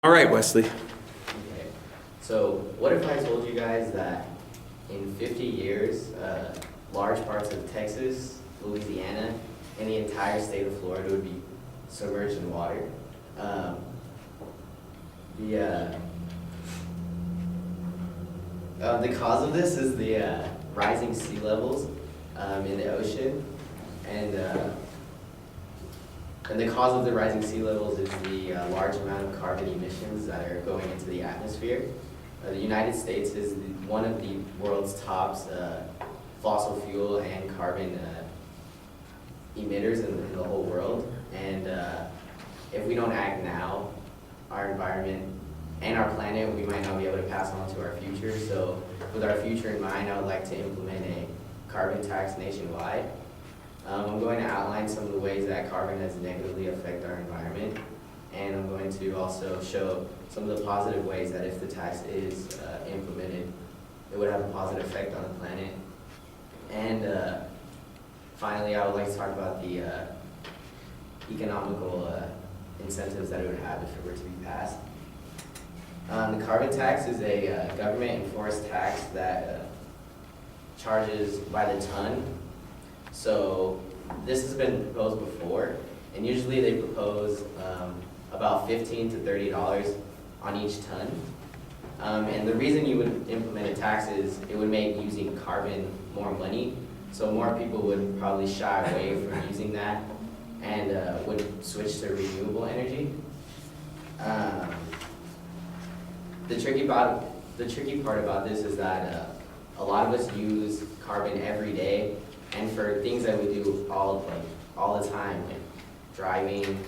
All right, Wesley. Okay. So what if I told you guys that in 50 years, large parts of Texas, Louisiana, and the entire state of Florida would be submerged in water? Um, the the cause of this is the rising sea levels in the ocean, and and the cause of the rising sea levels is the large amount of carbon emissions that are going into the atmosphere. The United States is one of the world's top fossil fuel and carbon emitters in the whole world. And if we don't act now, our environment and our planet, we might not be able to pass on to our future. So with our future in mind, I would like to implement a carbon tax nationwide. I'm going to outline some of the ways that carbon has negatively affected our environment, and I'm going to also show some of the positive ways that if the tax is implemented, it would have a positive effect on the planet. And finally, I would like to talk about the economical incentives that it would have if it were to be passed. The carbon tax is a government-enforced tax that charges by the ton. So this has been proposed before, and usually they propose about $15 to $30 on each ton. And the reason you would implement a tax is it would make using carbon more money, so more people would probably shy away from using that and would switch to renewable energy. The tricky part about this is that a lot of us use carbon every day, and for things that we do all the time, like driving,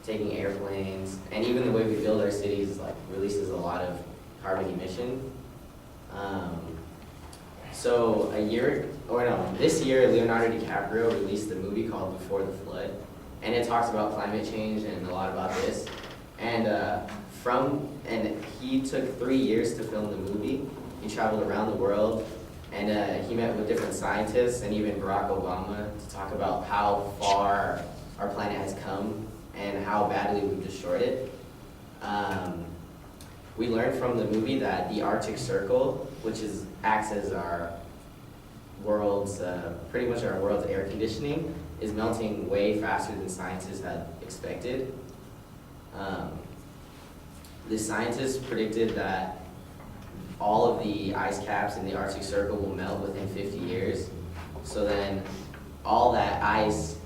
taking airplanes, and even the way we build our cities releases a lot of carbon emission. This year Leonardo DiCaprio released a movie called Before the Flood, and it talks about climate change and a lot about this. And he took 3 years to film the movie. He traveled around the world, and he met with different scientists and even Barack Obama to talk about how far our planet has come and how badly we've destroyed it. We learned from the movie that the Arctic Circle, which acts as our world's, pretty much our world's air conditioning, is melting way faster than scientists had expected. The scientists predicted that all of the ice caps in the Arctic Circle will melt within 50 years. So then all that ice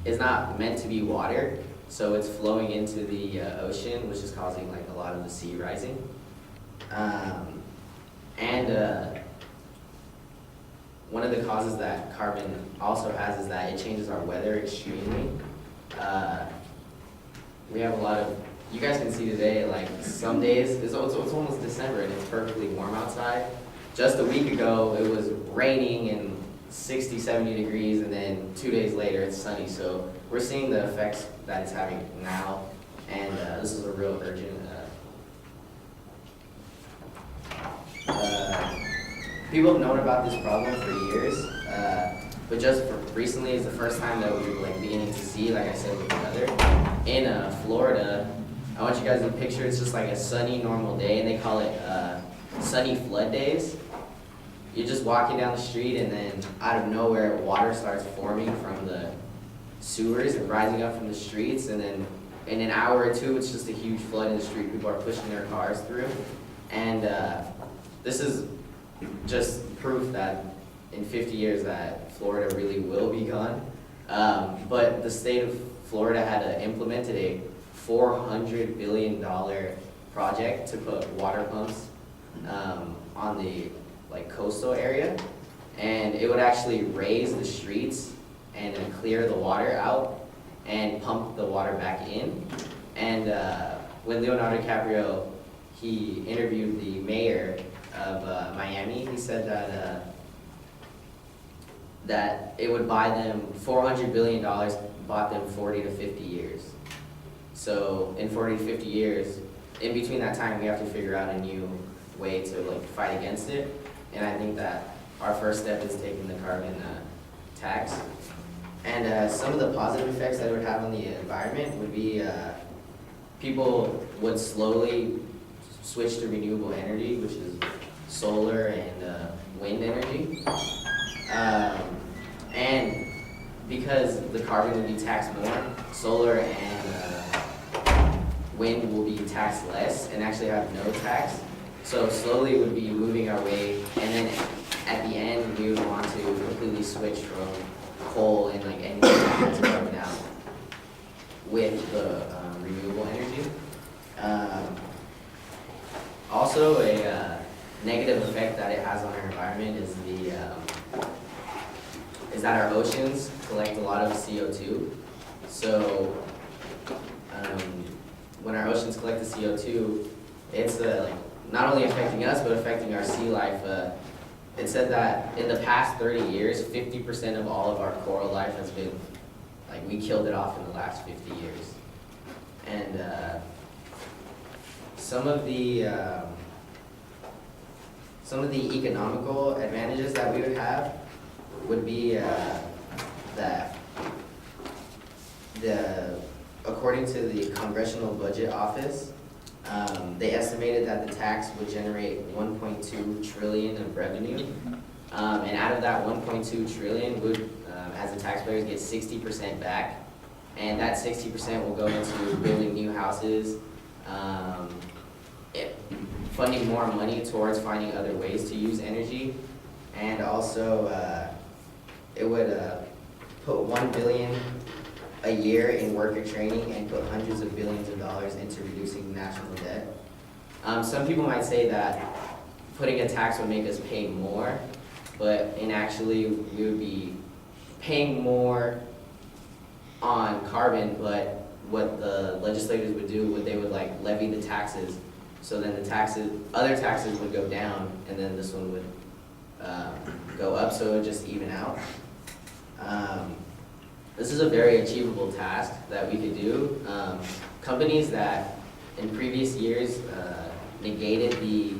is not meant to be water, so it's flowing into the ocean, which is causing a lot of the sea rising. One of the causes that carbon also has is that it changes our weather extremely. We have a lot of, you guys can see today, some days, it's almost December and it's perfectly warm outside. Just a week ago, it was raining and 60, 70 degrees, and then 2 days later, it's sunny. So we're seeing the effects that it's having now, and this is a real urgent. People have known about this problem for years, but just recently is the first time that we're beginning to see, like I said with the weather. In Florida, I want you guys to picture it's just like a sunny, normal day, and they call it sunny flood days. You're just walking down the street, and then out of nowhere, water starts forming from the sewers and rising up from the streets, and then in an hour or two, it's just a huge flood in the street. People are pushing their cars through, and this is just proof that in 50 years that Florida really will be gone. But the state of Florida had implemented a $400 billion project to put water pumps on the coastal area, and it would actually raise the streets and then clear the water out and pump the water back in. And when Leonardo DiCaprio, he interviewed the mayor of Miami, he said that it would buy them $400 billion, bought them 40 to 50 years. So in 40 to 50 years, in between that time, we have to figure out a new way to fight against it. And I think that our first step is taking the carbon tax. And some of the positive effects that it would have on the environment would be people would slowly switch to renewable energy, which is solar and wind energy. And because the carbon would be taxed more, solar and wind will be taxed less and actually have no tax. So slowly would be moving our way, and then at the end we would want to completely switch from coal and like anything that has carbon out with the renewable energy. Also, a negative effect that it has on our environment is that our oceans collect a lot of CO2. So when our oceans collect the CO2, it's like not only affecting us but affecting our sea life. It said that in the past 30 years, 50% of all of our coral life has been, like, we killed it off in the last 50 years. And some of the economical advantages that we would have would be that according to the Congressional Budget Office, they estimated that the tax would generate 1.2 trillion of revenue, and out of that 1.2 trillion would, as the taxpayers, get 60% back, and that 60% will go into building new houses, funding more money towards finding other ways to use energy, and also it would put $1 billion a year in worker training and put hundreds of billions of dollars into reducing national debt. Some people might say that putting a tax would make us pay more, but actually we would be paying more on carbon, but what the legislators would do would they would like levy the taxes, so then the other taxes would go down, and then this one would go up, so it would just even out. This is a very achievable task that we could do. Companies that in previous years negated the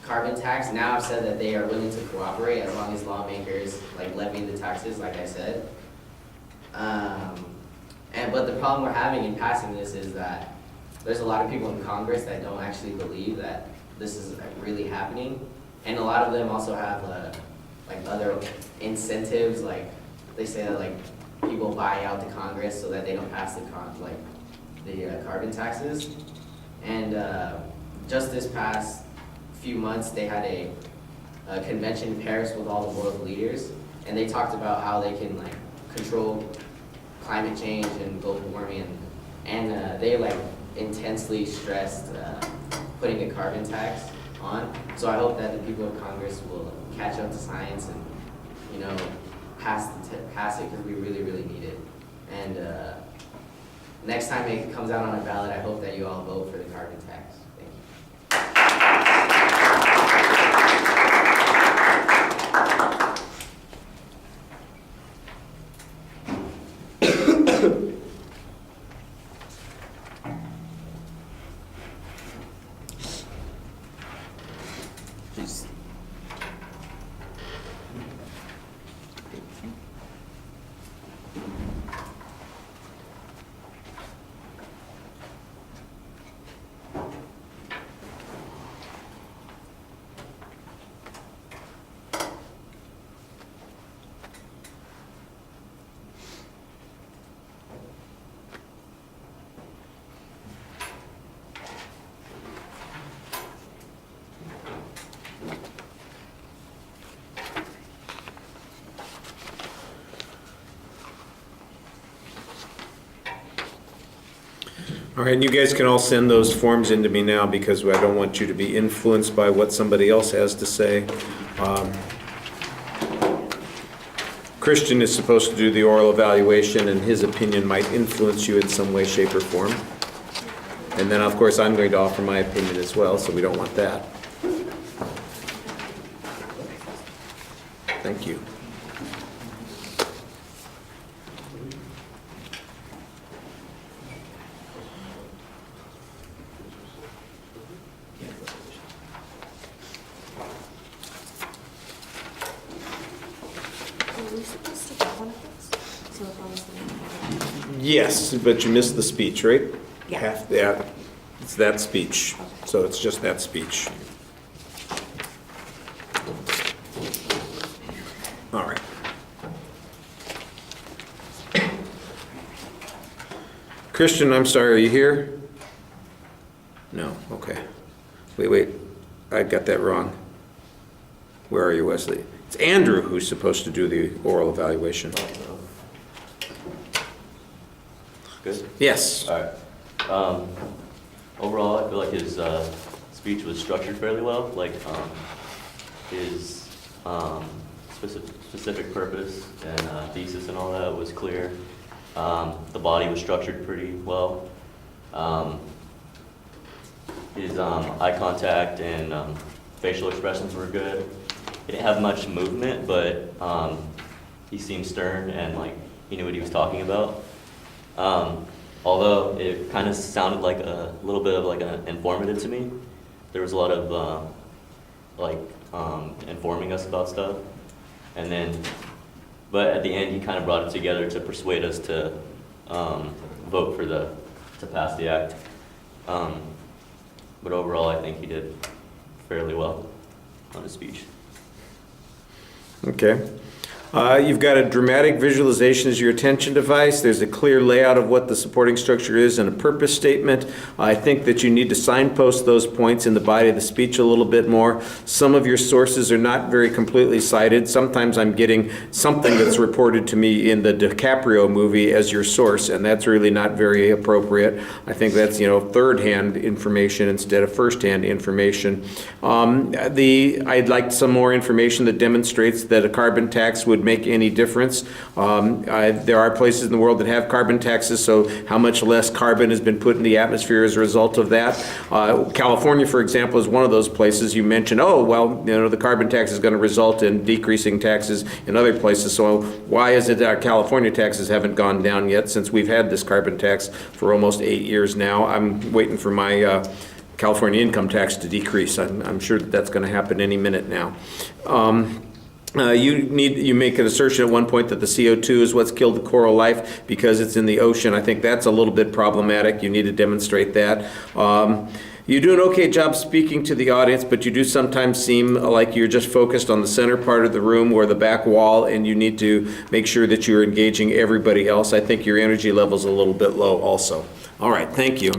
carbon tax now have said that they are willing to cooperate as long as lawmakers like levy the taxes, like I said. But the problem we're having in passing this is that there's a lot of people in Congress that don't actually believe that this is really happening, and a lot of them also have like other incentives, like they say that like people buy out the Congress so that they don't pass the carbon taxes. And just this past few months, they had a convention in Paris with all the world leaders, and they talked about how they can like control climate change and global warming, and they like intensely stressed putting a carbon tax on. So I hope that the people of Congress will catch up to science and, you know, pass it, because we really, really need it. And next time it comes out on a ballot, I hope that you all vote for the carbon tax. Thank you. Please. All right, and you guys can all send those forms in to me now, because I don't want you to be influenced by what somebody else has to say. Christian is supposed to do the oral evaluation, and his opinion might influence you in some way, shape, or form. And then, of course, I'm going to offer my opinion as well, so we don't want that. Thank you. Are we supposed to get one of those? So if I was the one. Yes, but you missed the speech, right? Half, yeah, it's that speech, so it's just that speech. All right. Christian, I'm sorry, are you here? No, okay. Wait, I got that wrong. Where are you, Wesley? It's Andrew who's supposed to do the oral evaluation. Good? Yes. All right. Overall, I feel like his speech was structured fairly well. Like his specific purpose and thesis and all that was clear. The body was structured pretty well. His eye contact and facial expressions were good. He didn't have much movement, but he seemed stern and like he knew what he was talking about. Although it kind of sounded like a little bit of like an informative to me. There was a lot of informing us about stuff, and then, but at the end he kind of brought it together to persuade us to vote to pass the act. But overall, I think he did fairly well on his speech. Okay. You've got a dramatic visualization as your attention device. There's a clear layout of what the supporting structure is and a purpose statement. I think that you need to signpost those points in the body of the speech a little bit more. Some of your sources are not very completely cited. Sometimes I'm getting something that's reported to me in the DiCaprio movie as your source, and that's really not very appropriate. I think that's, third-hand information instead of first-hand information. I'd like some more information that demonstrates that a carbon tax would make any difference. There are places in the world that have carbon taxes, so how much less carbon has been put in the atmosphere as a result of that? California, for example, is one of those places. You mentioned, the carbon tax is going to result in decreasing taxes in other places, so why is it that our California taxes haven't gone down yet since we've had this carbon tax for almost 8 years now? I'm waiting for my California income tax to decrease. I'm sure that's going to happen any minute now. You make an assertion at one point that the CO2 is what's killed the coral life because it's in the ocean. I think that's a little bit problematic. You need to demonstrate that. You do an okay job speaking to the audience, but you do sometimes seem like you're just focused on the center part of the room or the back wall, and you need to make sure that you're engaging everybody else. I think your energy level's a little bit low also. All right, thank you.